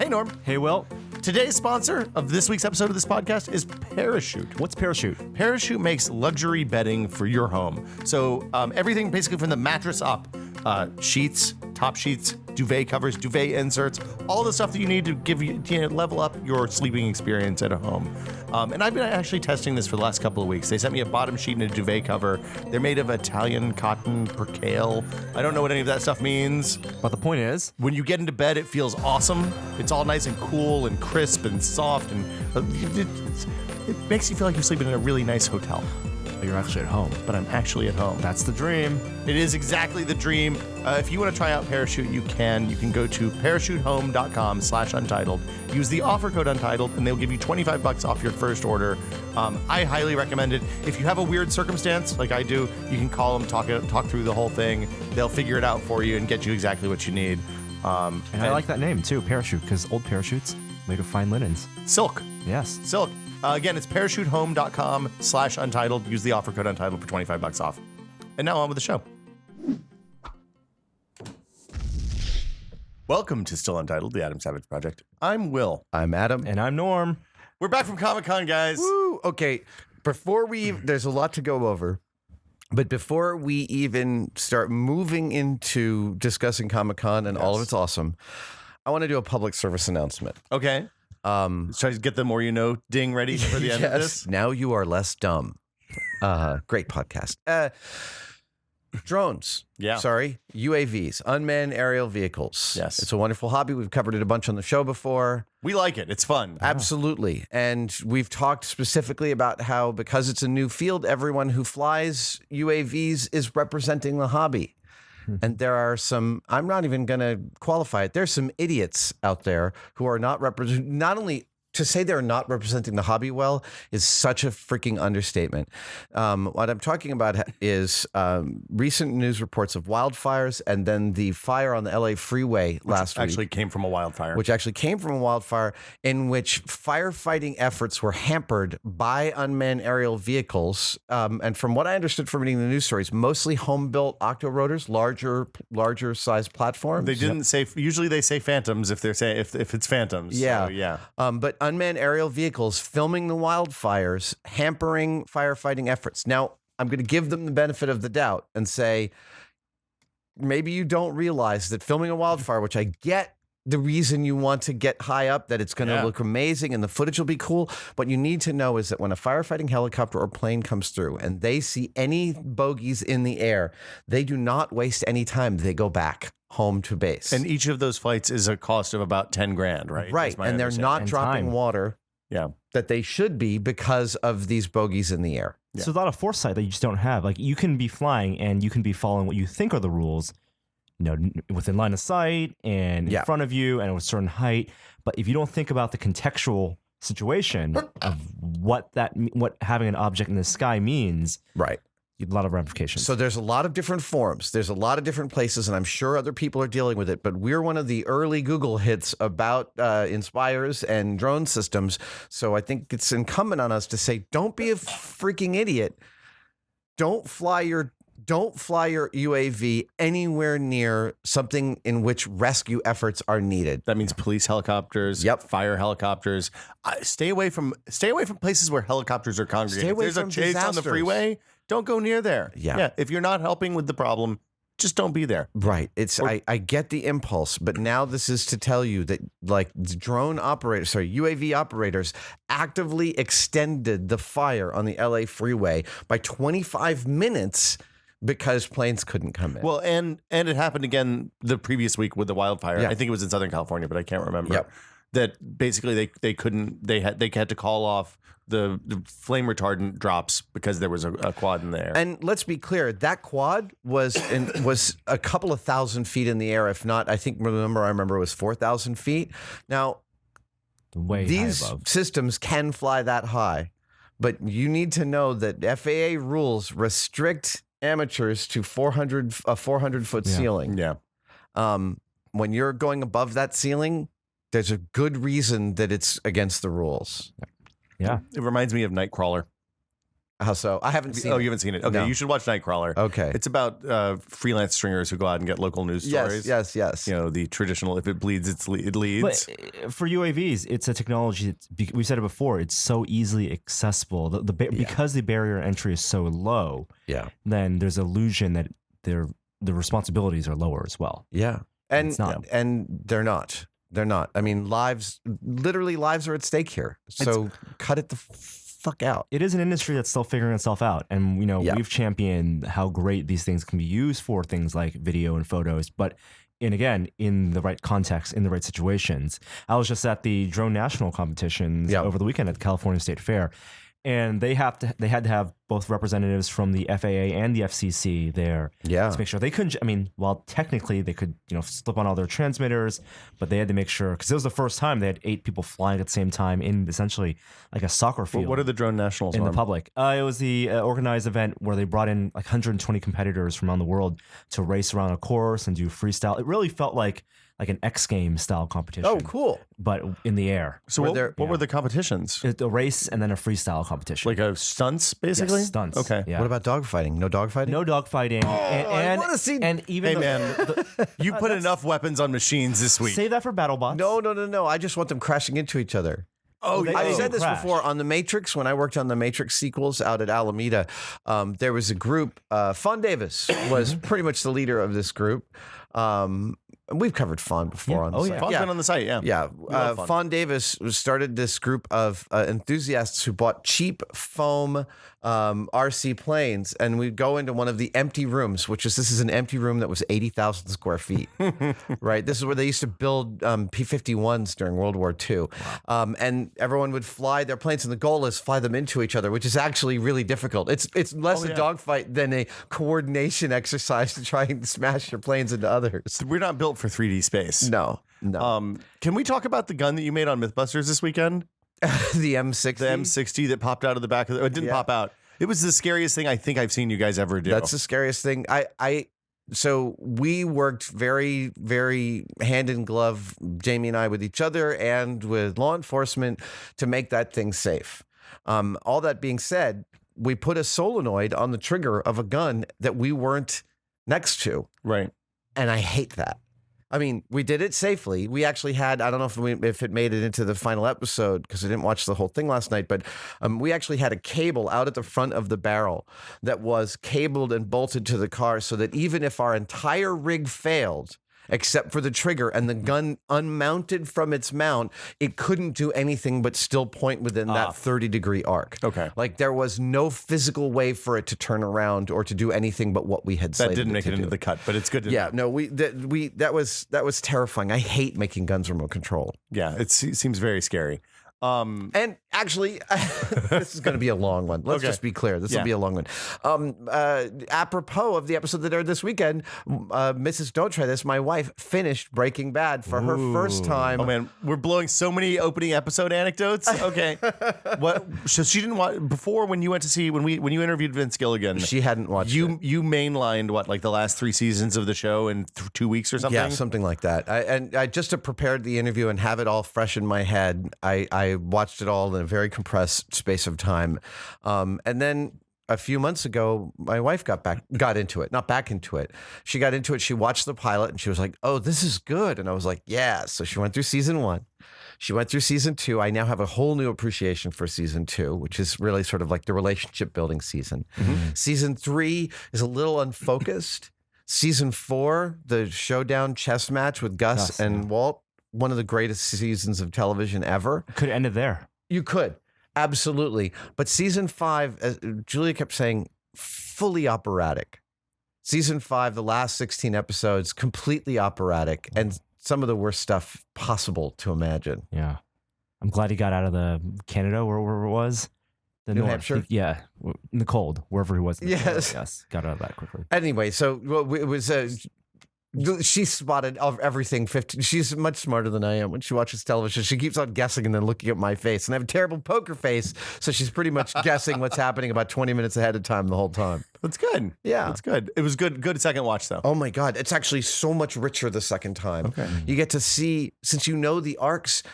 Hey, Norm. Hey, Will. Today's sponsor of this week's episode of this podcast is Parachute. What's Parachute? Parachute makes luxury bedding for your home. So everything basically from the mattress up, sheets, top sheets, duvet covers, duvet inserts, all the stuff that you need to give you, level up your sleeping experience at a home. And I've been actually testing this for the last couple of weeks. They sent me a bottom sheet and a duvet cover. They're made of Italian cotton percale. I don't know what any of that stuff means. But the point is, When you get into bed, it feels awesome. It's all nice and cool and crisp and soft, and it makes you feel like you're sleeping in a really nice hotel. you're actually at home. But I'm actually at home. That's the dream. It is exactly the dream. If you want to try out Parachute, you can. You can go to parachutehome.com/untitled. Use the offer code Untitled, and they'll give you $25 off your first order. I highly recommend it. If you have a weird circumstance, like I do, you can call them, talk through the whole thing. They'll figure it out for you and get you exactly what you need. And I like that name, too, Parachute, because old parachutes made of fine linens. Silk. Yes. Silk. Again, it's parachutehome.com/untitled. Use the offer code Untitled for $25 off. And now on with the show. Welcome to Still Untitled, the Adam Savage Project. I'm Will. I'm Adam. And I'm Norm. We're back from Comic-Con, guys. Woo! Okay, there's a lot to go over. But before we even start moving into discussing Comic-Con and all of its awesome, I want to do a public service announcement. Okay. Let's try to get the more you know ding ready for the end of this. Now you are less dumb. Great podcast. Drones. Yeah. Sorry. UAVs, unmanned aerial vehicles. Yes. It's a wonderful hobby. We've covered it a bunch on the show before. We like it. It's fun. Absolutely. And we've talked specifically about how, because it's a new field, everyone who flies UAVs is representing the hobby. And there are some, I'm not even going to qualify it. There's some idiots out there who are not only to say they're not representing the hobby well is such a freaking understatement. What I'm talking about is recent news reports of wildfires and then the fire on the LA freeway last week. Actually came from a wildfire. Which actually came from a wildfire in which firefighting efforts were hampered by unmanned aerial vehicles. And from what I understood from reading the news stories, mostly home-built octorotors, larger size platforms. They didn't say, usually they say phantoms if it's phantoms. Yeah. So, yeah. But unmanned aerial vehicles filming the wildfires, hampering firefighting efforts. Now, I'm going to give them the benefit of the doubt and say, maybe you don't realize that filming a wildfire, which I get the reason you want to get high up, that it's going to look amazing and the footage will be cool. What you need to know is that when a firefighting helicopter or plane comes through and they see any bogeys in the air, they do not waste any time. They go back home to base. And each of those flights is a cost of about $10,000, right? Right. And they're not dropping water that they should be because of these bogeys in the air. Yeah. So a lot of foresight that you just don't have. Like, you can be flying and you can be following what you think are the rules, within line of sight and in front of you and at a certain height. But if you don't think about the contextual situation of what having an object in the sky means, right, a lot of ramifications. So there's a lot of different forms. There's a lot of different places, and I'm sure other people are dealing with it. But we're one of the early Google hits about Inspires and drone systems. So I think it's incumbent on us to say, don't be a freaking idiot. Don't fly your UAV anywhere near something in which rescue efforts are needed. That means police helicopters, fire helicopters. Stay away from places where helicopters are congregating. If there's a chase on the freeway, don't go near there. Yeah. If you're not helping with the problem, just don't be there. Right. I get the impulse, but now this is to tell you that UAV operators actively extended the fire on the LA freeway by 25 minutes because planes couldn't come in. Well, and it happened again the previous week with the wildfire. I think it was in Southern California, but I can't remember. Yep. That basically they had to call off the flame retardant drops because there was a quad in there. And let's be clear, that quad was a couple of thousand feet in the air. If not, I remember it was 4,000 feet. Now, these systems can fly that high, but you need to know that FAA rules restrict amateurs to 400-foot ceiling. Yeah. When you're going above that ceiling, there's a good reason that it's against the rules. Yeah. It reminds me of Nightcrawler. How so? I haven't seen Oh, it. you haven't seen it? Okay, No. you should watch Nightcrawler. Okay. It's about freelance stringers who go out and get local news stories. Yes. You know, the traditional, if it bleeds, it leads. But for UAVs, it's a technology that, we've said it before, it's so easily accessible. Because the barrier to entry is so low, then there's illusion that the responsibilities are lower as well. Yeah. And it's not. And they're not. They're not. I mean, literally lives are at stake here. So cut it the fuck out. It is an industry that's still figuring itself out. And, we've championed how great these things can be used for things like video and photos. But, and again, in the right context, in the right situations. I was just at the Drone National competitions over the weekend at the California State Fair. And they had to have both representatives from the FAA and the FCC there to make sure they couldn't. I mean, while technically they could, slip on all their transmitters, but they had to make sure, because it was the first time they had 8 people flying at the same time in essentially like a soccer field. What are the Drone Nationals in the public? It was the organized event where they brought in like 120 competitors from around the world to race around a course and do freestyle. It really felt like an X Games style competition. Oh, cool. But in the air. So what were the competitions? A race and then a freestyle competition. Like a stunts, basically? Yes, stunts. Okay. Yeah. What about dogfighting? No dogfighting? No dogfighting. I want to see. And even you put enough weapons on machines this week. Save that for BattleBots. No. I just want them crashing into each other. I've said this before on The Matrix. When I worked on the Matrix sequels out at Alameda, there was a group. Fawn Davis was pretty much the leader of this group. We've covered Fawn before on the site. Fawn's been on the site, yeah. Fawn Davis started this group of enthusiasts who bought cheap foam RC planes, and we'd go into one of the empty rooms, this is an empty room that was 80,000 square feet, right? This is where they used to build P-51s during World War II. Wow. And everyone would fly their planes, and the goal is fly them into each other, which is actually really difficult. It's less a dogfight than a coordination exercise to try and smash your planes into others. We're not built for 3D space. No. Can we talk about the gun that you made on Mythbusters this weekend? The M60? The M60 that popped out of the back of it didn't pop out. It was the scariest thing I think I've seen you guys ever do. That's the scariest thing. So we worked very, very hand in glove, Jamie and I, with each other and with law enforcement to make that thing safe. All that being said, we put a solenoid on the trigger of a gun that we weren't next to. Right. And I hate that. I mean, we did it safely. We actually had, I don't know if it made it into the final episode because I didn't watch the whole thing last night, but we actually had a cable out at the front of the barrel that was cabled and bolted to the car so that even if our entire rig failed, except for the trigger and the gun unmounted from its mount, it couldn't do anything but still point within that 30-degree arc. Okay. Like there was no physical way for it to turn around or to do anything but what we had slated. That didn't make it into the cut, but it's good to know. No, that was terrifying. I hate making guns remote control. Yeah, it seems very scary. And actually, this is going to be a long one. Let's just be clear. This will be a long one. Apropos of the episode that aired this weekend, Mrs. Don't Try This, my wife, finished Breaking Bad for her first time. Oh, man. We're blowing so many opening episode anecdotes. Okay. What? So she didn't watch before when you went to see, when you interviewed Vince Gilligan. She hadn't watched it. You mainlined like the last 3 seasons of the show in 2 weeks or something? Yeah, something like that. I just to prepare the interview and have it all fresh in my head, I watched it all in a very compressed space of time. And then a few months ago, my wife got into it, not back into it. She got into it. She watched the pilot and she was like, "Oh, this is good." And I was like, "Yeah." So she went through season 1. She went through season 2. I now have a whole new appreciation for season 2, which is really sort of like the relationship building season. Mm-hmm. Season 3 is a little unfocused. Season 4, the showdown chess match with Gus and Walt, one of the greatest seasons of television ever. Could have ended there. You could. Absolutely. But season 5, as Julia kept saying, fully operatic. Season 5, the last 16 episodes, completely operatic and some of the worst stuff possible to imagine. Yeah. I'm glad he got out of the Canada, wherever it was. The New North. Hampshire? Yeah. In the cold, wherever he was. In the cold. Yes. Got out of that quickly. Anyway, so it was... she spotted everything. She's much smarter than I am when she watches television. She keeps on guessing and then looking at my face. And I have a terrible poker face, so she's pretty much guessing what's happening about 20 minutes ahead of time the whole time. That's good. Yeah. That's good. It was good second watch, though. Oh, my God. It's actually so much richer the second time. Okay. You get to see, since you know the arcs,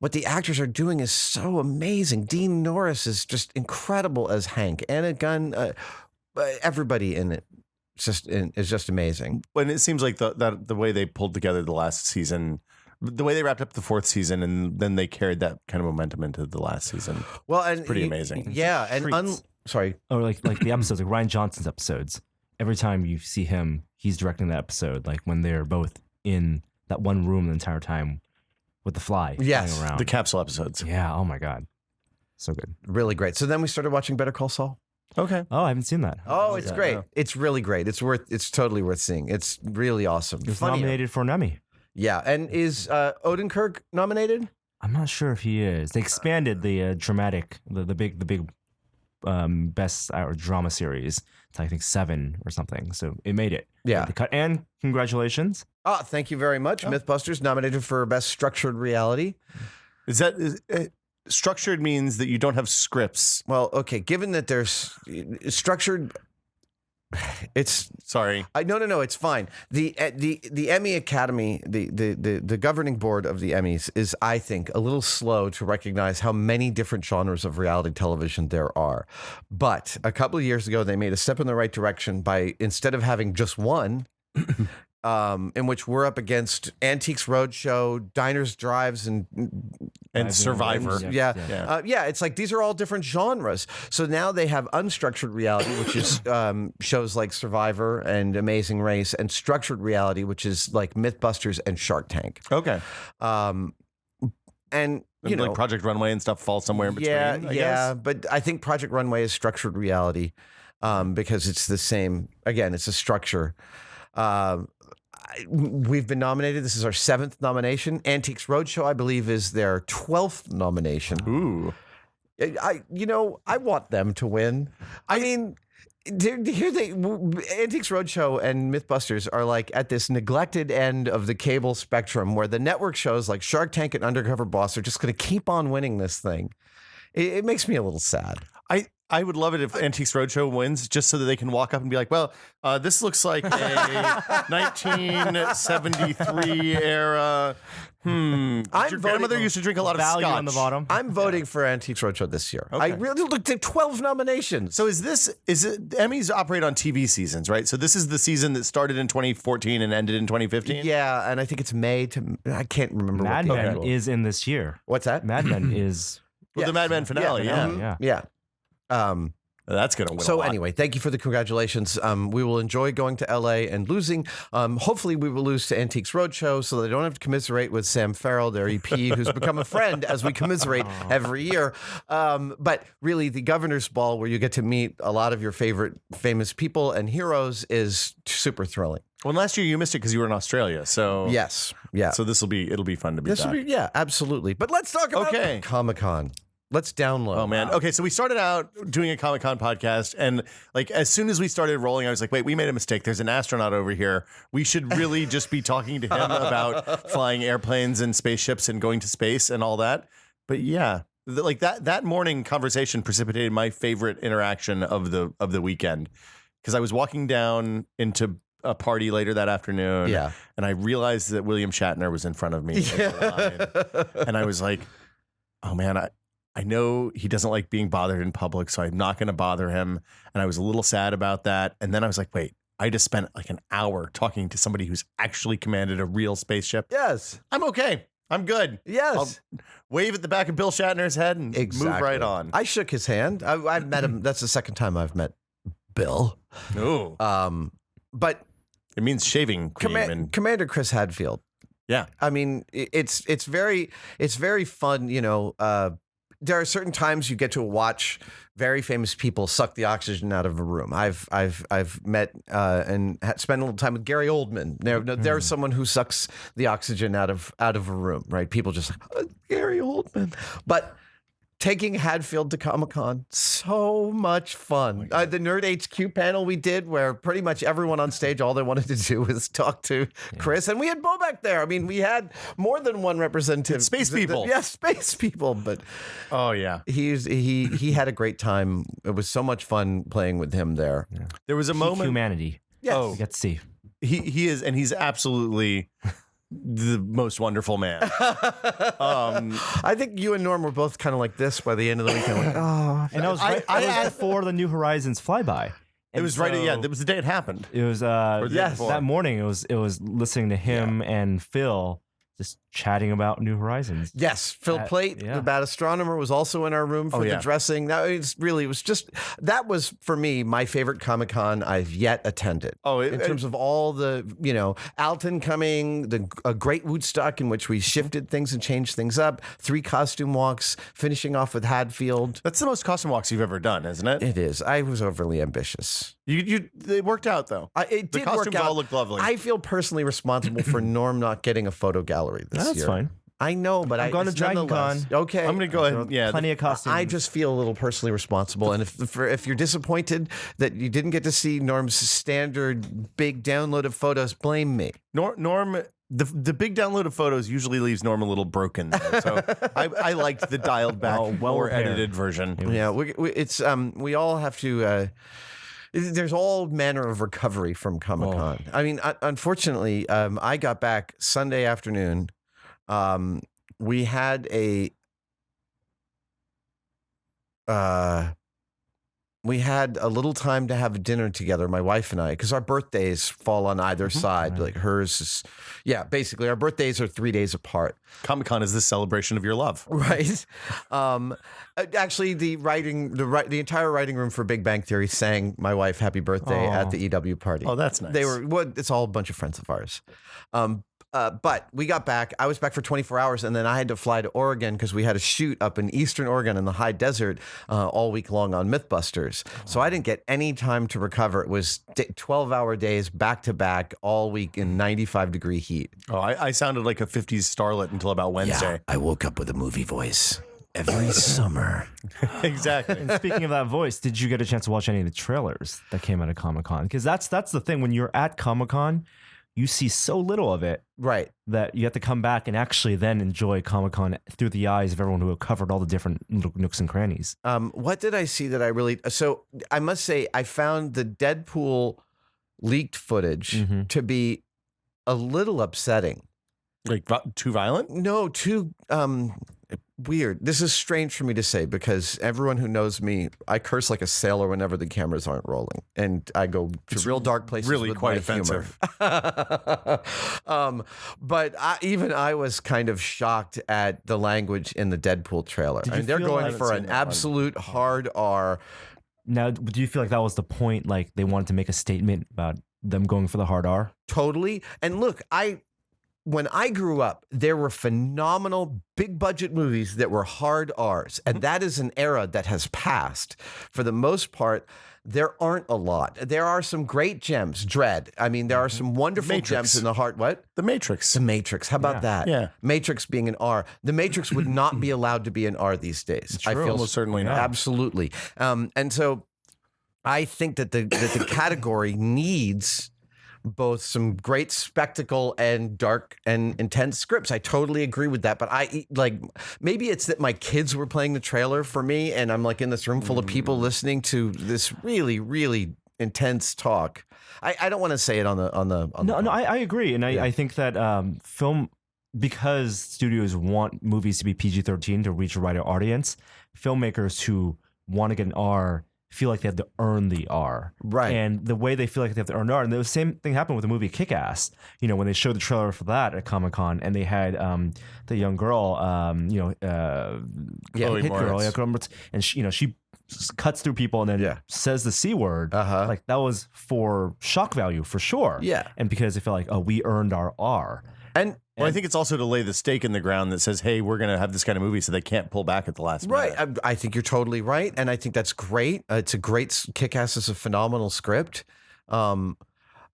what the actors are doing is so amazing. Dean Norris is just incredible as Hank. Anna Gunn, everybody in it is just amazing. When it seems like the way they pulled together the last season, the way they wrapped up the 4th season, and then they carried that kind of momentum into the last season. Well, and it's pretty amazing. Yeah, and sorry, or like the episodes, like Ryan Johnson's episodes. Every time you see him, he's directing that episode. Like when they're both in that one room the entire time with the fly flying around. The capsule episodes. Yeah. Oh my God, so good. Really great. So then we started watching Better Call Saul. Okay. Oh, I haven't seen that. Oh, it's great. Yeah. It's really great. It's totally worth seeing. It's really awesome. It was nominated for an Emmy. Yeah, and is Odenkirk nominated? I'm not sure if he is. They expanded the dramatic, the big best drama series to I think 7 or something. So it made it. Yeah. And congratulations. Oh, thank you very much. Mythbusters nominated for Best Structured Reality. Structured means that you don't have scripts. Well, okay. Given that there's structured, it's sorry. No. It's fine. The Emmy Academy, the governing board of the Emmys is, I think, a little slow to recognize how many different genres of reality television there are. But a couple of years ago, they made a step in the right direction by, instead of having just one. In which we're up against Antiques Roadshow, Diners, Drives, and Survivor. Yeah. It's like these are all different genres. So now they have unstructured reality, which is shows like Survivor and Amazing Race, and structured reality, which is like Mythbusters and Shark Tank. Okay. And you know, like Project Runway and stuff fall somewhere in between. I guess. But I think Project Runway is structured reality because it's the same. Again, it's a structure. We've been nominated. This is our 7th nomination. Antiques Roadshow, I believe, is their 12th nomination. Ooh. I want them to win. I mean, Antiques Roadshow and Mythbusters are like at this neglected end of the cable spectrum where the network shows like Shark Tank and Undercover Boss are just going to keep on winning this thing. It makes me a little sad. I would love it if Antiques Roadshow wins, just so that they can walk up and be like, well, this looks like a 1973 era. Your grandmother used to drink a lot of value scotch. on the bottom. I'm voting for Antiques Roadshow this year. Okay. I really looked at 12 nominations. So is it Emmys operate on TV seasons, right? So this is the season that started in 2014 and ended in 2015? Yeah, and I think it's May to, I can't remember. Mad Men is in this year. What's that? Mad Men is. Well, the Mad Men finale, Yeah. That's going to win a So lot. anyway, thank you for the congratulations. We will enjoy going to LA and losing. Hopefully we will lose to Antiques Roadshow so they don't have to commiserate with Sam Farrell, their EP, who's become a friend as we commiserate every year. But really the Governor's Ball, where you get to meet a lot of your favorite famous people and heroes, is super thrilling. Well, last year you missed it because you were in Australia. So Yes. Yeah. So it'll be fun to be back. Yeah, absolutely. But let's talk about Comic-Con. Let's download. Oh man. Okay, so we started out doing a Comic-Con podcast, and like as soon as we started rolling, I was like, wait, we made a mistake. There's an astronaut over here. We should really just be talking to him about flying airplanes and spaceships and going to space and all that. But yeah, like that morning conversation precipitated my favorite interaction of the weekend, because I was walking down into a party later that afternoon, and I realized that William Shatner was in front of me in the line. And I was like, oh man, I know he doesn't like being bothered in public, so I'm not going to bother him. And I was a little sad about that. And then I was like, wait, I just spent like an hour talking to somebody who's actually commanded a real spaceship. Yes. I'm okay. I'm good. Yes. I'll wave at the back of Bill Shatner's head and move right on. I shook his hand. I've met him. That's the second time I've met Bill. Ooh. But it means shaving cream. Commander Chris Hadfield. Yeah. I mean, it's very fun, you know. There are certain times you get to watch very famous people suck the oxygen out of a room. I've met and spent a little time with Gary Oldman. There's someone who sucks the oxygen out of a room, right? People just like, oh, Gary Oldman. But taking Hadfield to Comic-Con, so much fun. The Nerd HQ panel we did, where pretty much everyone on stage, all they wanted to do was talk to Chris. And we had Bobek there. I mean, we had more than one representative. Space people. Space people. But oh, yeah. He had a great time. It was so much fun playing with him there. Yeah. There was a moment. Humanity. Yes. You get to see. He is, and he's absolutely the most wonderful man. I think you and Norm were both kind of like this by the end of the weekend. Like, oh, And that was right before the New Horizons flyby. It was right. Yeah, that was the day it happened. It was that morning. It was listening to him and Phil just chatting about New Horizons. Yes, Phil Plait, the bad astronomer, was also in our room for the dressing. That was for me my favorite Comic-Con I've yet attended. In terms of all the, Alton coming, a great Woodstock in which we shifted things and changed things up, 3 costume walks, finishing off with Hadfield. That's the most costume walks you've ever done, isn't it? It is. I was overly ambitious. It worked out though. It did the costumes work out. all looked lovely. I feel personally responsible for Norm not getting a photo gallery this year. That's fine. I know, but I'm going to Dragon Con. Okay, I'm going to go ahead. Yeah, plenty of costumes. I just feel a little personally responsible, and if you're disappointed that you didn't get to see Norm's standard big download of photos, blame me. Norm. The big download of photos usually leaves Norm a little broken, though. So I liked the dialed back, more edited version. Yeah, we all have to. There's all manner of recovery from Comic-Con. I mean, unfortunately, I got back Sunday afternoon. We had a little time to have dinner together, my wife and I, because our birthdays fall on either side. Like hers is, basically our birthdays are 3 days apart. Comic-Con is the celebration of your love. Right. Actually, the entire writing room for Big Bang Theory sang my wife happy birthday at the EW party. Oh, that's nice. It's all a bunch of friends of ours. But we got back. I was back for 24 hours, and then I had to fly to Oregon because we had a shoot up in Eastern Oregon in the high desert all week long on Mythbusters. So I didn't get any time to recover. It was 12-hour days back to back all week in 95-degree heat. Oh, I sounded like a 50s starlet until about Wednesday. Yeah, I woke up with a movie voice. Every summer. Exactly. And speaking of that voice, did you get a chance to watch any of the trailers that came out of Comic-Con? Because that's the thing. When you're at Comic-Con, you see so little of it, right? That you have to come back and actually then enjoy Comic-Con through the eyes of everyone who have covered all the different little nooks and crannies. What did I see that I really? So I must say, I found the Deadpool leaked footage to be a little upsetting. Like too violent? No, too weird. This is strange for me to say because everyone who knows me, I curse like a sailor whenever the cameras aren't rolling, and I go to real dark places. Really with quite my offensive. But I was kind of shocked at the language in the Deadpool trailer. I mean, they're going for an absolute hard R. Now, do you feel like that was the point? Like they wanted to make a statement about them going for the hard R? Totally. And look, when I grew up, there were phenomenal big budget movies that were hard R's. And that is an era that has passed. For the most part, there aren't a lot. There are some great gems. Dread. I mean, there are some wonderful gems in the heart. What? The Matrix. The Matrix. How about that? Yeah. Matrix being an R. The Matrix would not be allowed to be an R these days. I feel almost certainly not. Absolutely. And so I think that the category needs both some great spectacle and dark and intense scripts. I totally agree with that. But maybe it's that my kids were playing the trailer for me, and I'm like in this room full of people listening to this really, really intense talk. I don't want to say it on the. No, I agree, and I think that film, because studios want movies to be PG-13 to reach a wider audience, filmmakers who want to get an R feel like they have to earn the R. Right. And the way they feel like they have to earn the R, and the same thing happened with the movie Kick-Ass, when they showed the trailer for that at Comic-Con, and they had the young girl, Chloe Moritz, and she cuts through people and then says the C word. Like that was for shock value for sure. Yeah. And because they felt like, we earned our R. And I think it's also to lay the stake in the ground that says, hey, we're going to have this kind of movie so they can't pull back at the last minute. Right. I think you're totally right. And I think that's great. It's a great, Kick-Ass is a phenomenal script. I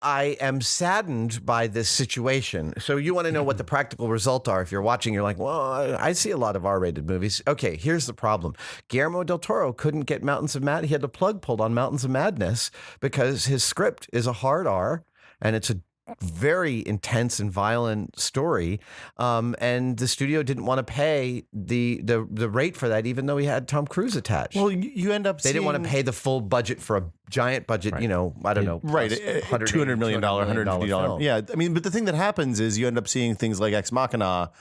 am saddened by this situation. So you want to know what the practical results are. If you're watching, you're like, well, I see a lot of R-rated movies. Okay, here's the problem. Guillermo del Toro couldn't get Mountains of Madness. He had the plug pulled on Mountains of Madness because his script is a hard R, and it's a very intense and violent story, and the studio didn't want to pay the rate for that, even though he had Tom Cruise attached. Well, you end up they didn't want to pay the full budget for a giant budget, Right. I don't know, right, $200 million, $150. Yeah, I mean, but the thing that happens is you end up seeing things like Ex Machina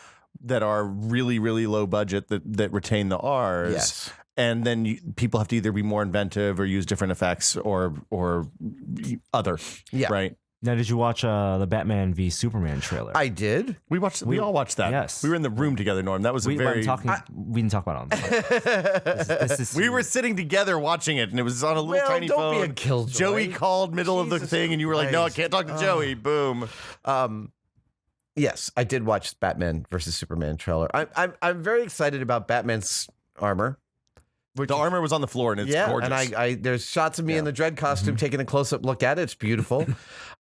that are really, really low budget that retain the R's. Yes. And then people have to either be more inventive or use different effects or other. Yeah. Right. Now, did you watch the Batman v Superman trailer? I did. We all watched that. Yes. We were in the room together, Norm. That was we a very. didn't talk about it on this is We were sitting together watching it, and it was on a little tiny don't phone. be a killjoy. Joey called middle of the thing, and you were like, "No, I can't talk to Joey." Boom. Yes, I did watch Batman versus Superman trailer. I'm very excited about Batman's armor. The armor was on the floor, and it's gorgeous. And I there's shots of me in the Dredd costume taking a close-up look at it. It's beautiful.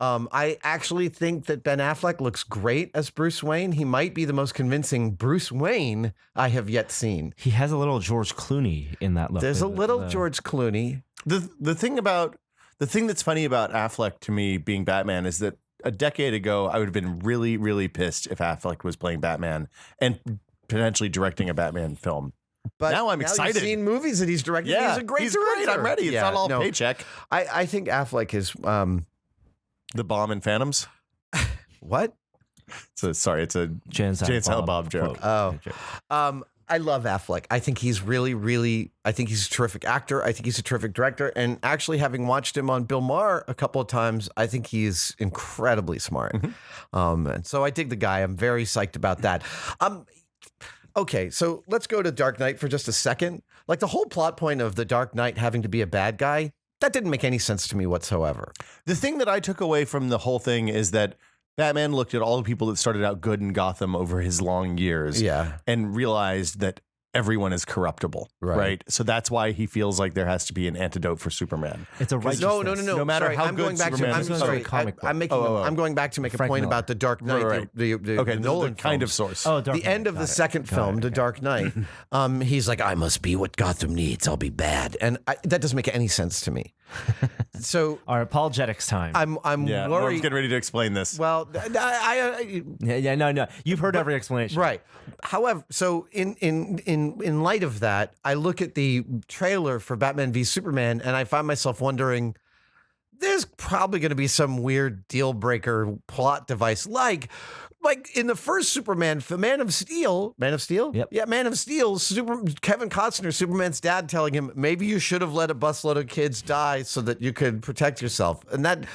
I actually think that Ben Affleck looks great as Bruce Wayne. He might be the most convincing Bruce Wayne I have yet seen. he has a little George Clooney in that look. There's a little George Clooney. The thing that's funny about Affleck to me being Batman is that a decade ago I would have been really, really pissed if Affleck was playing Batman and potentially directing a Batman film. But now I'm excited. You've seen movies that he's directed. Yeah, he's a great he's director. great. I'm ready. It's not all paycheck. I think Affleck is The bomb in Phantoms. what? So sorry, it's a Jay and Silent Bob joke. Oh, I love Affleck. I think he's I think he's a terrific actor. I think he's a terrific director. And actually, having watched him on Bill Maher a couple of times, I think he's incredibly smart. And so I dig the guy. I'm very psyched about that. Okay, so let's go to Dark Knight for just a second. Like the whole plot point of the Dark Knight having to be a bad guy, that didn't make any sense to me whatsoever. The thing that I took away from the whole thing is that Batman looked at all the people that started out good in Gotham over his long years and realized that everyone is corruptible, right? So that's why he feels like there has to be an antidote for Superman. It's a righteousness. No. No matter how good Superman is. I'm going back to make a Frank point Miller. about the Dark Knight, Right. the Nolan the kind of films. source. Oh, Dark The end of the second film, The Dark Knight, he's like, I must be what Gotham needs. I'll be bad. And that doesn't make any sense to me. So Our apologetics time. I'm Norm's worried. getting ready to explain this. Well, no. You've heard every explanation. right. However, so in light of that, I look at the trailer for Batman v Superman and I find myself wondering, there's probably going to be some weird deal breaker plot device like in the first Superman, Man of Steel. Yep. Yeah, Man of Steel. Kevin Costner, Superman's dad, telling him maybe you should have let a busload of kids die so that you could protect yourself. And that,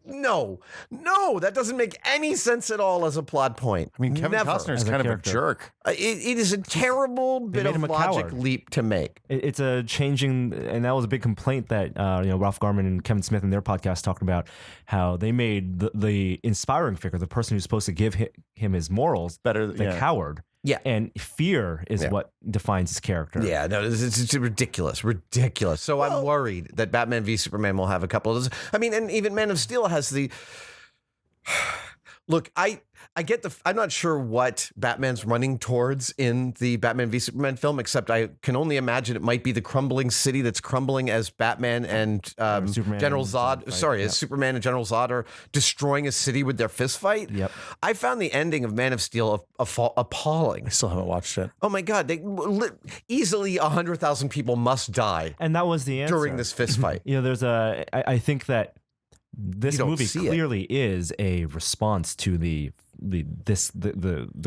no, that doesn't make any sense at all as a plot point. I mean, Kevin Costner is As a kind of a character. jerk. It is a terrible bit made of him a logic coward. leap to make. It's a changing, and that was a big complaint that Ralph Garman and Kevin Smith in their podcast talked about how they made the inspiring figure, the person who's supposed to give him his morals, Better, the yeah. coward. Yeah. And fear is what defines his character. Yeah, no, it's ridiculous. So I'm worried that Batman v Superman will have a couple of those. I mean, and even Man of Steel has the. Look, I get I'm not sure what Batman's running towards in the Batman v Superman film, except I can only imagine it might be the crumbling city that's crumbling as Batman and Superman General and Zod. As Superman and General Zod are destroying a city with their fist fight. Yep. I found the ending of Man of Steel appalling. I still haven't watched it. Oh my God! Easily 100,000 people must die And that was the answer. during this fist fight. There's I think that this You don't movie see it. clearly is a response to the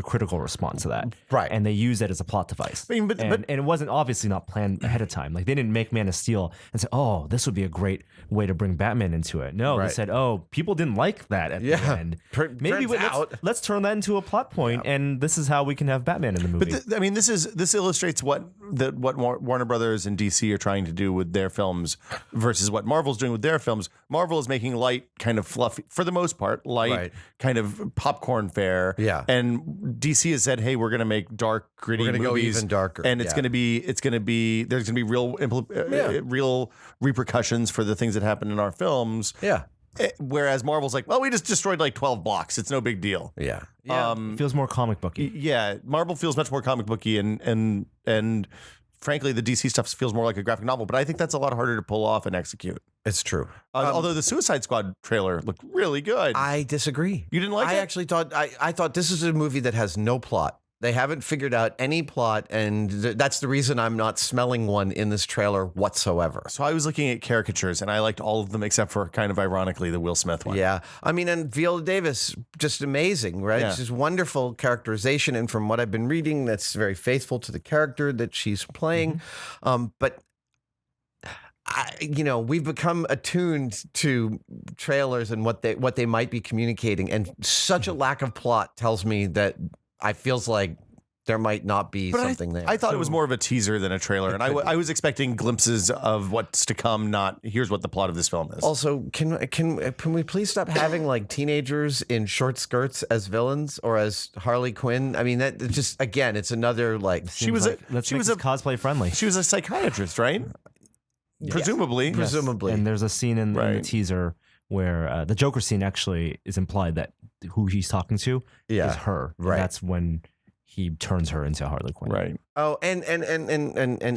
critical response to that, Right. And they use it as a plot device. I mean, and it wasn't obviously not planned ahead of time. Like they didn't make Man of Steel and say, "Oh, this would be a great way to bring Batman into it." No, Right. they said, "Oh, people didn't like that at the end. Maybe let's turn that into a plot point, and this is how we can have Batman in the movie." But I mean, this illustrates what Warner Brothers and DC are trying to do with their films versus what Marvel's doing with their films. Marvel is making light, kind of fluffy, for the most part, light, Right. kind of popcorn fare. Yeah. And DC has said, "Hey, we're going to make dark, gritty We're gonna go movies, even darker." and it's Yeah. going to be, there's going to be real repercussions for the things that happen in our films." Yeah. Whereas Marvel's like, "Well, we just destroyed like 12 blocks. It's no big deal." Yeah. It feels more comic booky. Yeah, Marvel feels much more comic booky, and frankly, the DC stuff feels more like a graphic novel. But I think that's a lot harder to pull off and execute. It's true. Although the Suicide Squad trailer looked really good. I disagree. You didn't like it? I actually thought I thought this is a movie that has no plot. They haven't figured out any plot, and that's the reason I'm not smelling one in this trailer whatsoever. So I was looking at caricatures, and I liked all of them except for, kind of ironically, the Will Smith one. Yeah. I mean, and Viola Davis, just amazing, right? Yeah. She's wonderful characterization, and from what I've been reading, that's very faithful to the character that she's playing. But we've become attuned to trailers and what they might be communicating, and such a lack of plot tells me that I feels like there might not be something there. I thought it was more of a teaser than a trailer, and I was expecting glimpses of what's to come. Not here's what the plot of this film is. Also, can we please stop having like teenagers in short skirts as villains or as Harley Quinn? I mean, that just again, it's another like Let's make this cosplay friendly. She was a psychiatrist, right? Yes. Presumably. Yes. Presumably. And there's a scene in the teaser where the Joker scene actually is implied that who he's talking to is her. Right. And that's when he turns her into Harley Quinn. Right. Oh, and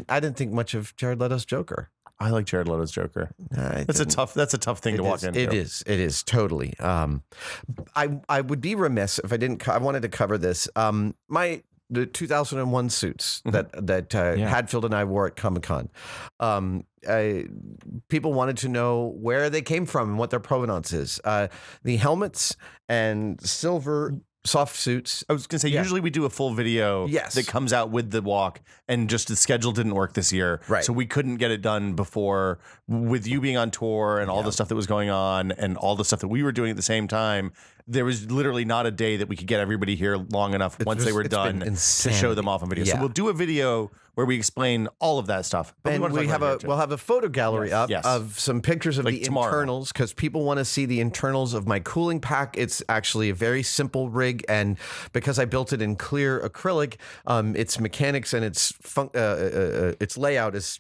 I didn't think much of Jared Leto's Joker. I like Jared Leto's Joker. That's a tough thing to walk into. It is totally. I would be remiss if I didn't. I wanted to cover this. The 2001 suits that Hadfield and I wore at Comic-Con. People wanted to know where they came from and what their provenance is. The helmets and silver soft suits. I was going to say, usually we do a full video that comes out with the walk, and just the schedule didn't work this year. Right. So we couldn't get it done before, with you being on tour and all the stuff that was going on and all the stuff that we were doing at the same time. There was literally not a day that we could get everybody here long enough once they were done to show them off on video. Yeah. So we'll do a video where we explain all of that stuff. But and we'll have a photo gallery up of some pictures of the internals, because people want to see the internals of my cooling pack. It's actually a very simple rig, and because I built it in clear acrylic, its mechanics and its layout is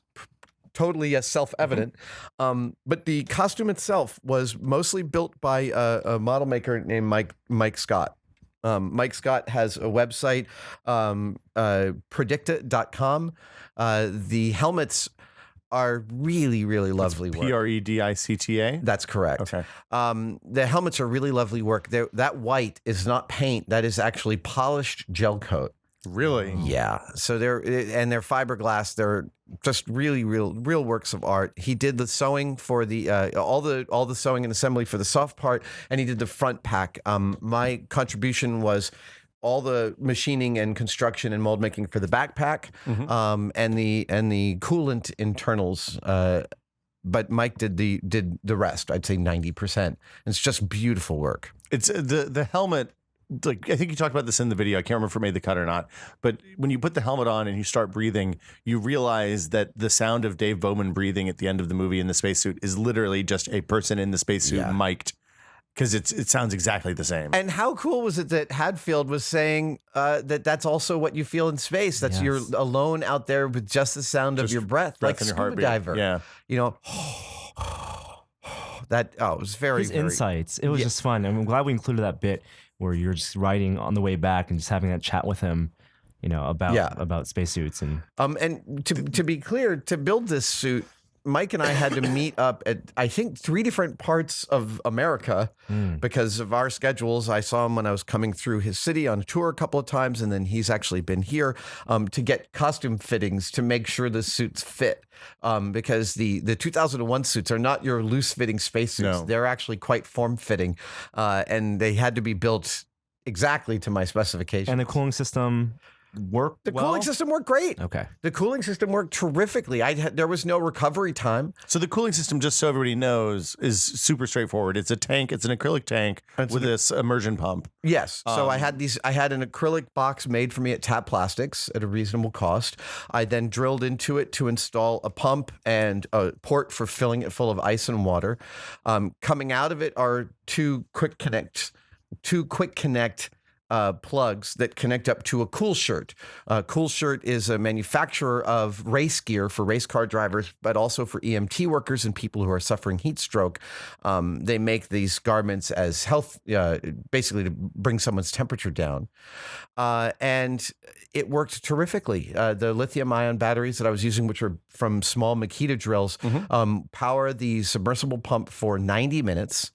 totally self-evident. But the costume itself was mostly built by a model maker named Mike Scott. Mike Scott has a website, predicta.com. The helmets are really, really lovely work. PREDICTA? That's correct. Okay. The helmets are really lovely work. That white is not paint. That is actually polished gel coat. Really? Yeah. So they're fiberglass. They're just really real works of art. He did the sewing for the all the sewing and assembly for the soft part, and he did the front pack. My contribution was all the machining and construction and mold making for the backpack, and the coolant internals. But Mike did the rest. I'd say 90%. It's just beautiful work. It's the helmet. Like, I think you talked about this in the video. I can't remember if it made the cut or not. But when you put the helmet on and you start breathing, you realize that the sound of Dave Bowman breathing at the end of the movie in the spacesuit is literally just a person in the spacesuit mic'd, because it sounds exactly the same. And how cool was it that Hadfield was saying that's also what you feel in space? That's you're alone out there with just the sound of your breath like a scuba diver. Yeah. You know. It was very His insights. It was just fun. I'm glad we included that bit where you're just riding on the way back and just having that chat with him, about spacesuits and to be clear, to build this suit, Mike and I had to meet up at, I think, 3 different parts of America because of our schedules. I saw him when I was coming through his city on tour a couple of times, and then he's actually been here to get costume fittings to make sure the suits fit. Because the 2001 suits are not your loose-fitting spacesuits. No. They're actually quite form-fitting, and they had to be built exactly to my specifications. And the cooling system worked The cooling system worked great. Okay. The cooling system worked terrifically. There was no recovery time. So the cooling system, just so everybody knows, is super straightforward. It's a tank. It's an acrylic tank with this immersion pump. Yes. So I had an acrylic box made for me at Tap Plastics at a reasonable cost. I then drilled into it to install a pump and a port for filling it full of ice and water. Coming out of it are two quick connect plugs that connect up to a Cool Shirt. Cool Shirt is a manufacturer of race gear for race car drivers, but also for EMT workers and people who are suffering heat stroke. They make these garments as health, basically to bring someone's temperature down. And it worked terrifically. The lithium-ion batteries that I was using, which are from small Makita drills, power the submersible pump for 90 minutes.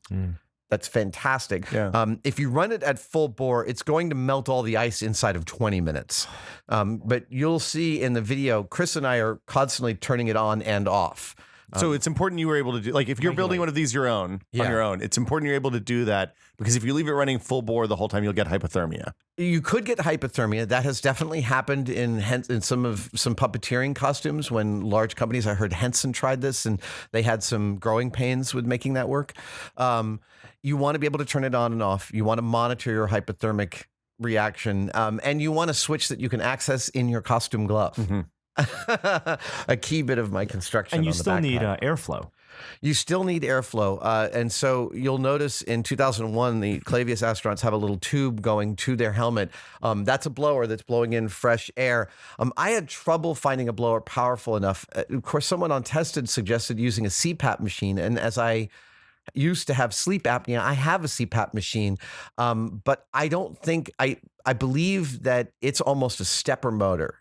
That's fantastic. Yeah. If you run it at full bore, it's going to melt all the ice inside of 20 minutes. But you'll see in the video, Chris and I are constantly turning it on and off. So it's important you were able to do, like if you're building one of these on your own, it's important you're able to do that, because if you leave it running full bore the whole time, you'll get hypothermia. You could get hypothermia. That has definitely happened in some puppeteering costumes when large companies, I heard Henson tried this and they had some growing pains with making that work. You want to be able to turn it on and off. You want to monitor your hypothermic reaction. And you want a switch that you can access in your costume glove. A key bit of my construction. And you on the still need backpack. airflow. You still need airflow. And so you'll notice in 2001, the Clavius astronauts have a little tube going to their helmet. That's a blower that's blowing in fresh air. I had trouble finding a blower powerful enough. Of course, someone on Tested suggested using a CPAP machine. And as I used to have sleep apnea, I have a CPAP machine. But I don't think, I believe that it's almost a stepper motor.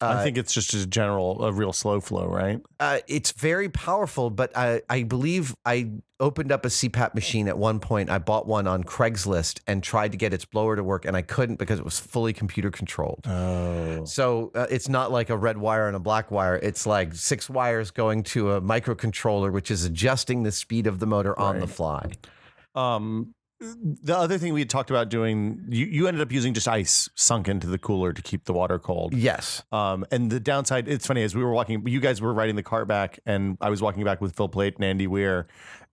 I think it's just a real slow flow, right? It's very powerful, but I believe I opened up a CPAP machine at one point. I bought one on Craigslist and tried to get its blower to work, and I couldn't because it was fully computer controlled. Oh. So it's not like a red wire and a black wire. It's like 6 wires going to a microcontroller, which is adjusting the speed of the motor on the fly. The other thing we had talked about doing, you ended up using just ice sunk into the cooler to keep the water cold. Yes. And the downside, it's funny, as we were walking, you guys were riding the cart back, and I was walking back with Phil Plait and Andy Weir,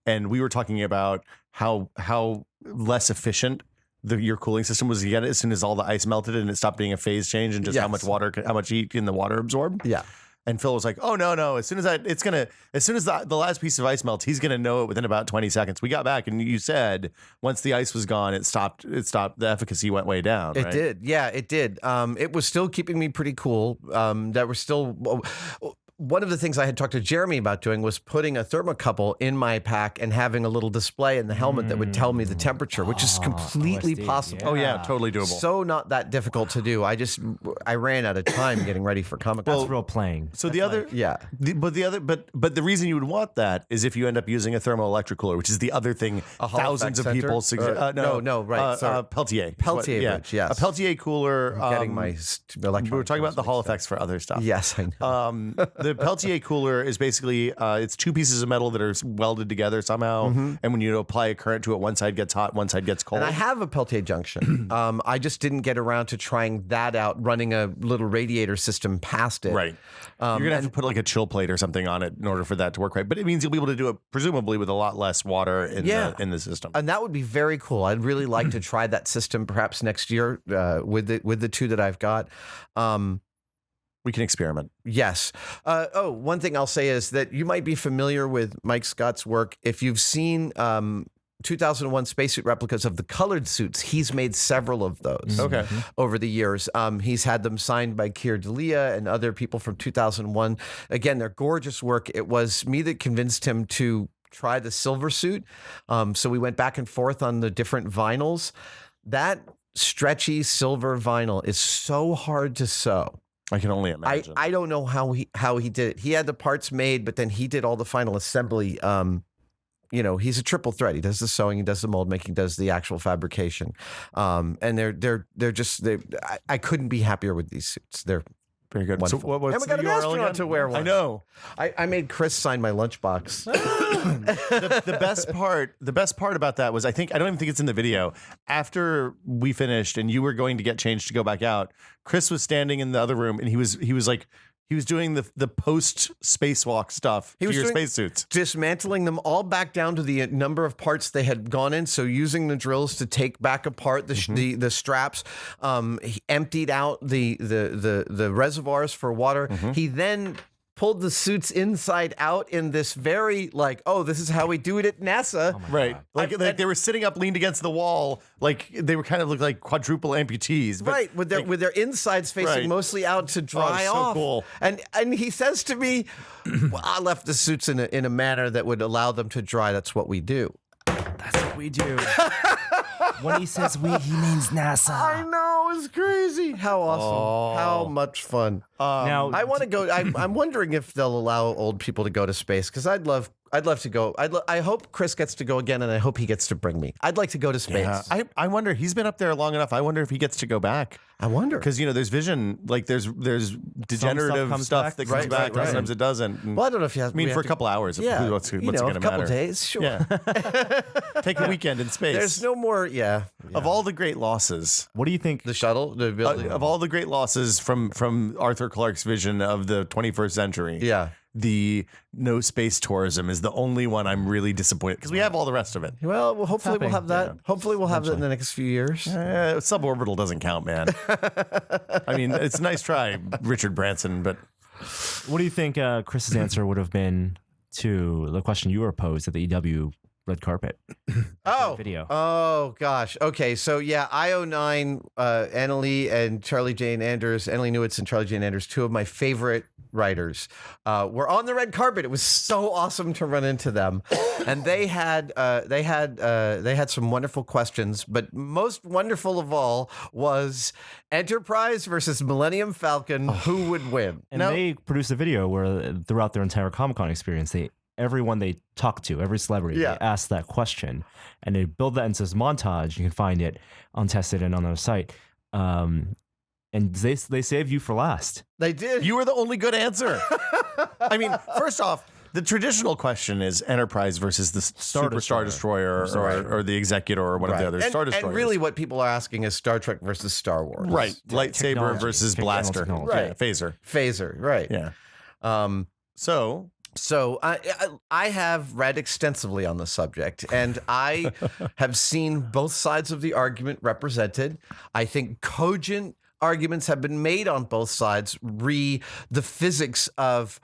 and we were talking about how less efficient your cooling system was again as soon as all the ice melted and it stopped being a phase change, and just how much heat can the water absorb. Yeah. And Phil was like, "Oh no! As soon as the last piece of ice melts, he's gonna know it within about 20 seconds." We got back, and you said once the ice was gone, it stopped. The efficacy went way down. It right? did. Yeah, it did. It was still keeping me pretty cool. That was still. One of the things I had talked to Jeremy about doing was putting a thermocouple in my pack and having a little display in the helmet that would tell me the temperature, which is completely possible. Oh yeah, totally doable. So not that difficult to do. I ran out of time getting ready for Comic-Con. That's real playing. So the other, but the reason you would want that is if you end up using a thermoelectric cooler, which is the other thing thousands of people suggest. Peltier. Peltier bridge, yes. A Peltier cooler. Getting my electronic. We were talking about the Hall effects for other stuff. Yes, I know. The Peltier cooler is basically it's 2 pieces of metal that are welded together somehow, and when you apply a current to it, one side gets hot, one side gets cold. And I have a Peltier junction. I just didn't get around to trying that out, running a little radiator system past it. Right. You're gonna have to put like a chill plate or something on it in order for that to work right. But it means you'll be able to do it presumably with a lot less water in the system. And that would be very cool. I'd really like to try that system perhaps next year with the 2 that I've got. We can experiment. Yes. One thing I'll say is that you might be familiar with Mike Scott's work. If you've seen 2001 spacesuit replicas of the colored suits, he's made several of those over the years. He's had them signed by Keir Dalia and other people from 2001. Again, they're gorgeous work. It was me that convinced him to try the silver suit. So we went back and forth on the different vinyls. That stretchy silver vinyl is so hard to sew. I can only imagine. I don't know how he did it. He had the parts made, but then he did all the final assembly. He's a triple threat. He does the sewing, he does the mold making, does the actual fabrication. And they're just I couldn't be happier with these suits. They're very good. Wonderful. So what's and we got the an URL astronaut again? to wear one. I know. I made Chris sign my lunchbox. the best part about that was I don't even think it's in the video. After we finished and you were going to get changed to go back out, Chris was standing in the other room and he was doing the post spacewalk stuff to your spacesuits, dismantling them all back down to the number of parts they had gone in. So using the drills to take back apart the straps, he emptied out the reservoirs for water. He then pulled the suits inside out in this very like, oh, this is how we do it at NASA. Right. Like they were sitting up, leaned against the wall, like they were kind of look like quadruple amputees. But right, with their insides facing mostly out to dry off. Cool. And he says to me, well, I left the suits in a manner that would allow them to dry. That's what we do. That's what we do. When he says we, he means NASA. I know, it's crazy. How awesome. How much fun. Now I want to go. I'm wondering if they'll allow old people to go to space because I'd love to go. I hope Chris gets to go again, and I hope he gets to bring me. I'd like to go to space. Yeah. I wonder, he's been up there long enough. I wonder if he gets to go back. I wonder. Because, there's vision, like there's degenerative stuff that comes back. Right. Sometimes it doesn't. Well, I don't know if you have. I mean, for a couple hours. Yeah. What's it going to a couple matter? days, sure. Yeah. Take a weekend in space. There's no more. Yeah. Of all the great losses. what do you think? The shuttle, the building. Of all the great losses from Arthur Clarke's vision of the 21st century. Yeah. The no space tourism is the only one I'm really disappointed because we have all the rest of it. Well, hopefully we'll have that. Yeah. Hopefully we'll have that in the next few years. Suborbital doesn't count, man. I mean, it's a nice try, Richard Branson, but What do you think Chris's answer would have been to the question you were posed at the EW red carpet video? Oh gosh. Okay. So yeah, IO9, Annalee and Charlie Jane Anders, Annalee Newitz and Charlie Jane Anders, two of my favorite writers, were on the red carpet. It was so awesome to run into them, and they had some wonderful questions. But most wonderful of all was Enterprise versus Millennium Falcon. Who would win? And they produced a video where throughout their entire Comic-Con experience, everyone they talked to, every celebrity, they asked that question, and they build that into this montage. You can find it untested and on their site. And they saved you for last. They did. you were the only good answer. I mean, first off, the traditional question is Enterprise versus the Star Destroyer or the Executor or one of the other Star Destroyers. And really what people are asking is Star Trek versus Star Wars. Right. Lightsaber Technology. versus blaster. Technology. Right. Yeah, phaser. Phaser, right. Yeah. So I have read extensively on the subject, and I have seen both sides of the argument represented. I think cogent arguments have been made on both sides. The physics of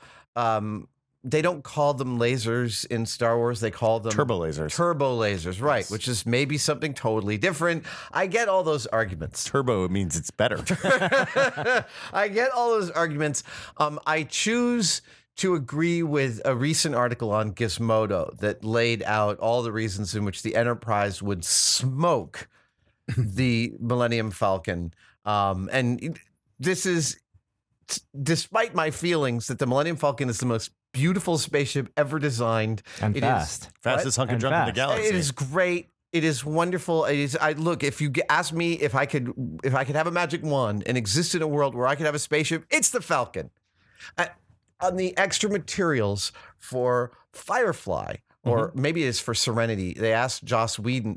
they don't call them lasers in Star Wars. They call them Turbo lasers. Turbo lasers, right? Yes. Which is maybe something totally different. I get all those arguments. Turbo means it's better. I get all those arguments. I choose to agree with a recent article on Gizmodo that laid out all the reasons in which the Enterprise would smoke the Millennium Falcon. And this is, despite my feelings that the Millennium Falcon is the most beautiful spaceship ever designed. And fast. Fastest hunk of junk in the galaxy. It is great. It is wonderful. It is. Look. If you ask me if I could have a magic wand and exist in a world where I could have a spaceship, it's the Falcon. On the extra materials for Firefly, or maybe it's for Serenity, they asked Joss Whedon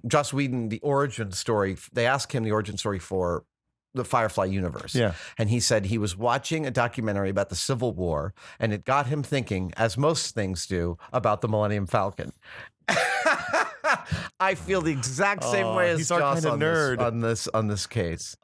the origin story. They asked him the origin story for the Firefly universe. Yeah. And he said he was watching a documentary about the Civil War, and it got him thinking, as most things do, about the Millennium Falcon. I feel the exact same way as he's our Joss kind of nerd. on this case.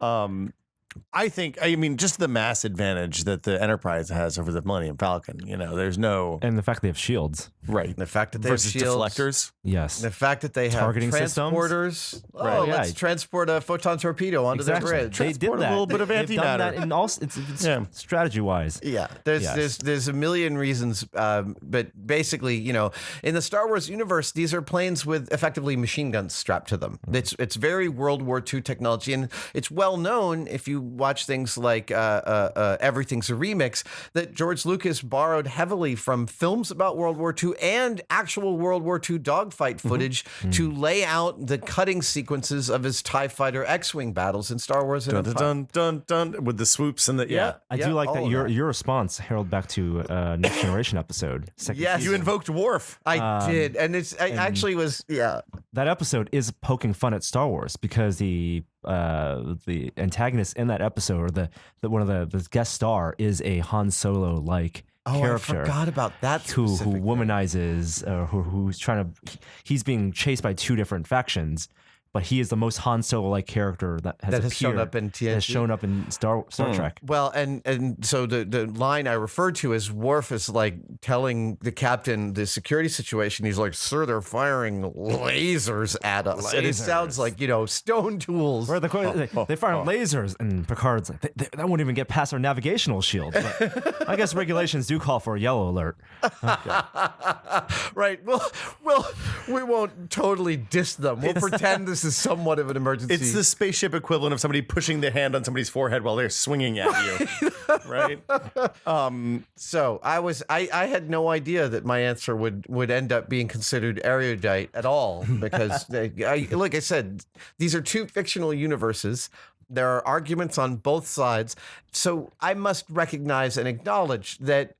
I mean, just the mass advantage that the Enterprise has over the Millennium Falcon. There's no And the fact they have shields. right. The fact that they have Versus shields, deflectors. Yes. the fact that they have Targeting systems. transporters. Right. Oh, Yeah. let's transport a photon torpedo onto Exactly. the bridge. They did Transport a that. little bit of They've done that antimatter. in all. It's strategy wise. Yeah, Yes. there's a million reasons, but basically, in the Star Wars universe, these are planes with effectively machine guns strapped to them. It's very World War II technology, and it's well known if you watch things like Everything's a Remix that George Lucas borrowed heavily from films about World War II and actual World War II dogfight footage to lay out the cutting sequences of his TIE Fighter X-Wing battles in Star Wars. Dun, dun, dun, dun, dun, with the swoops and the I do like that your response, Harold, back to Next Generation episode. Yes. You invoked Worf. I did, and I actually was That episode is poking fun at Star Wars because the antagonist in that episode, or one of the guest star, is a Han Solo like character. I forgot about that. Who specific womanizes, who's trying to. He's being chased by two different factions, but he is the most Han Solo-like character that has shown up in TNG. Has shown up in Star Trek. Well, and so the line I referred to is Worf is like telling the captain the security situation. He's like, "Sir, they're firing lasers at us," and it sounds like stone tools. Or they fire lasers, and Picard's like, that won't even get past our navigational shield. But I guess regulations do call for a yellow alert. Right. Well, we won't totally diss them. We'll pretend this is somewhat of an emergency. It's the spaceship equivalent of somebody pushing the hand on somebody's forehead while they're swinging at you, right? So I had no idea that my answer would end up being considered erudite at all because, like I said, these are two fictional universes. There are arguments on both sides. So I must recognize and acknowledge that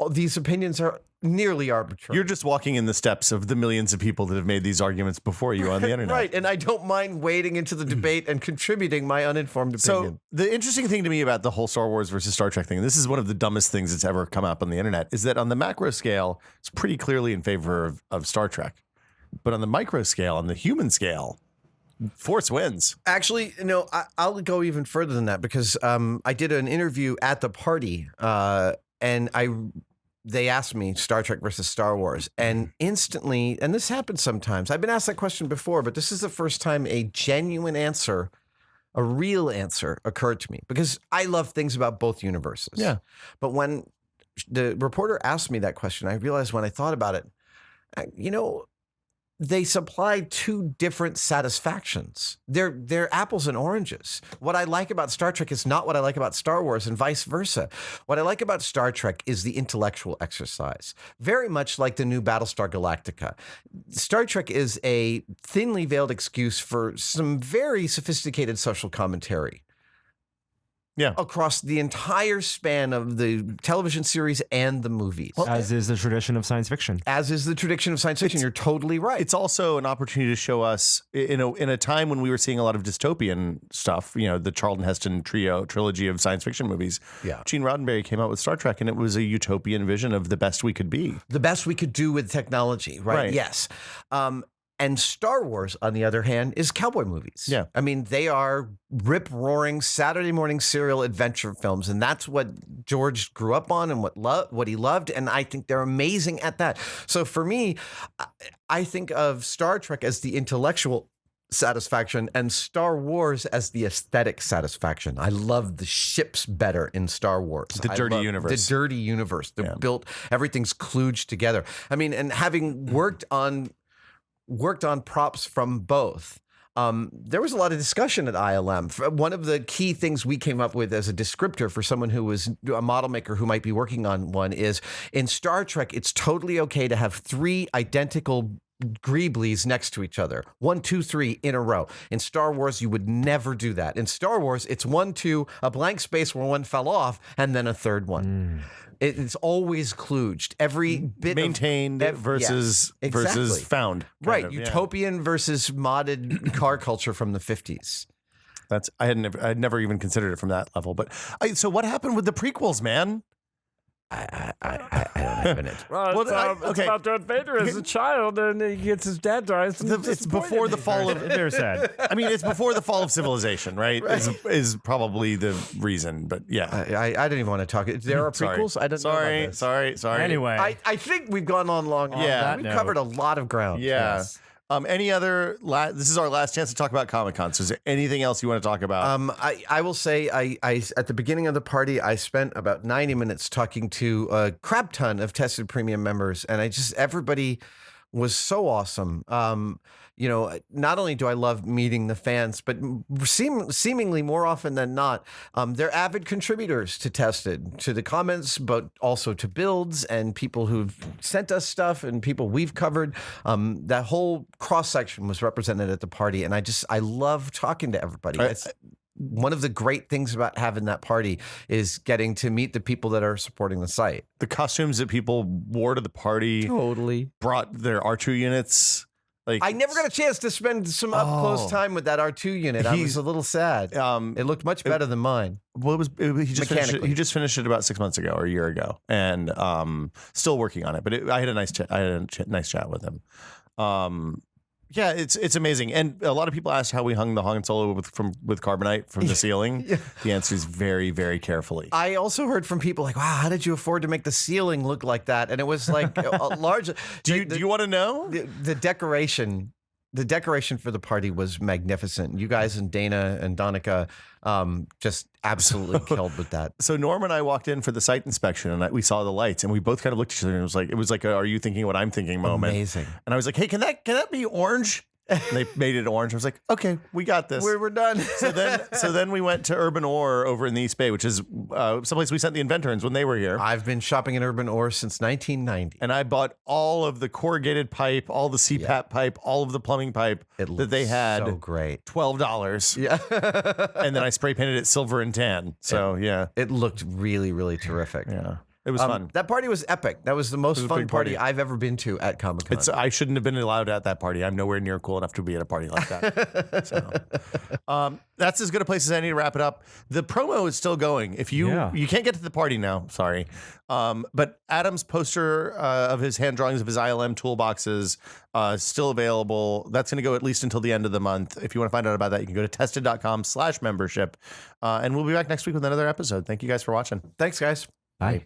these opinions are nearly arbitrary. You're just walking in the steps of the millions of people that have made these arguments before you on the internet. Right, and I don't mind wading into the debate and contributing my uninformed opinion. So the interesting thing to me about the whole Star Wars versus Star Trek thing, and this is one of the dumbest things that's ever come up on the internet, is that on the macro scale, it's pretty clearly in favor of Star Trek. But on the micro scale, on the human scale, Force wins. Actually, no, I'll go even further than that because I did an interview at the party and they asked me Star Trek versus Star Wars, and instantly, and this happens sometimes, I've been asked that question before, but this is the first time a genuine answer, a real answer occurred to me because I love things about both universes. Yeah. But when the reporter asked me that question, I realized when I thought about it, they supply two different satisfactions. They're apples and oranges. What I like about Star Trek is not what I like about Star Wars and vice versa. What I like about Star Trek is the intellectual exercise, very much like the new Battlestar Galactica. Star Trek is a thinly veiled excuse for some very sophisticated social commentary. Yeah. Across the entire span of the television series and the movies. As is the tradition of science fiction. As is the tradition of science fiction. You're totally right. It's also an opportunity to show us in a time when we were seeing a lot of dystopian stuff, the Charlton Heston trilogy of science fiction movies. Yeah. Gene Roddenberry came out with Star Trek, and it was a utopian vision of the best we could be. The best we could do with technology, right? Yes. And Star Wars, on the other hand, is cowboy movies. Yeah. I mean, they are rip-roaring Saturday morning serial adventure films. And that's what George grew up on and what he loved. And I think they're amazing at that. So for me, I think of Star Trek as the intellectual satisfaction and Star Wars as the aesthetic satisfaction. I love the ships better in Star Wars. The dirty universe. The dirty universe. They're built, everything's kludged together. I mean, and having worked on props from both. There was a lot of discussion at ILM. One of the key things we came up with as a descriptor for someone who was a model maker who might be working on one is in Star Trek, it's totally okay to have three identical Greeblies next to each other. 1, 2, 3 in a row. In Star Wars, you would never do that. In Star Wars, it's 1, 2, a blank space where one fell off, and then a third one. It's always kludged. Every bit maintained versus found. Right. Utopian versus modded car culture from the 50s. I'd never even considered it from that level. But so what happened with the prequels, man? I don't have it. Well, it's about Darth Vader as a child, and he gets his dad dies. It's before the fall of. Very sad. I mean, it's before the fall of civilization, right? Is probably the reason. But yeah, I don't even want to talk. There are prequels. I don't know about this. Sorry. Anyway, I think we've gone on long. Yeah, we've covered a lot of ground. Yeah. Yes. Any other? This is our last chance to talk about Comic-Con. So, is there anything else you want to talk about? I will say, I at the beginning of the party, I spent about 90 minutes talking to a crap ton of Tested Premium members, and everybody was so awesome. Not only do I love meeting the fans, but seemingly more often than not, they're avid contributors to Tested, to the comments, but also to builds and people who've sent us stuff and people we've covered. That whole cross-section was represented at the party, and I love talking to everybody. One of the great things about having that party is getting to meet the people that are supporting the site. The costumes that people wore to the party totally brought their R2 units. I never got a chance to spend some up close time with that R2 unit. I was a little sad. It looked much better than mine. Well, he just finished it about 6 months ago or a year ago, and still working on it. But I had a nice chat. I had a nice chat with him. Yeah, it's amazing. And a lot of people ask how we hung the Han Solo with carbonite from the ceiling. Yeah. The answer is very, very carefully. I also heard from people like, wow, how did you afford to make the ceiling look like that? And it was like a large. Do you want to know? The decoration. The decoration for the party was magnificent. You guys and Dana and Donica just absolutely killed with that. So Norm and I walked in for the site inspection, and we saw the lights, and we both kind of looked at each other, and it was like, "Are you thinking what I'm thinking?" moment. Amazing. And I was like, "Hey, can that be orange?" And they made it orange. I was like, "Okay, we got this. We're done." So then we went to Urban Ore over in the East Bay, which is someplace we sent the Inventorns when they were here. I've been shopping in Urban Ore since 1990, and I bought all of the corrugated pipe, all the CPAP pipe, all of the plumbing pipe that they had. So great. $12. Yeah. And then I spray painted it silver and tan. So yeah, it looked really, really terrific. Yeah. It was fun. That party was epic. That was the most fun party I've ever been to at Comic-Con. I shouldn't have been allowed at that party. I'm nowhere near cool enough to be at a party like that. So, that's as good a place as any to wrap it up. The promo is still going. If you can't get to the party now, sorry. But Adam's poster of his hand drawings of his ILM toolboxes still available. That's going to go at least until the end of the month. If you want to find out about that, you can go to tested.com/membership. And we'll be back next week with another episode. Thank you guys for watching. Thanks, guys. Bye.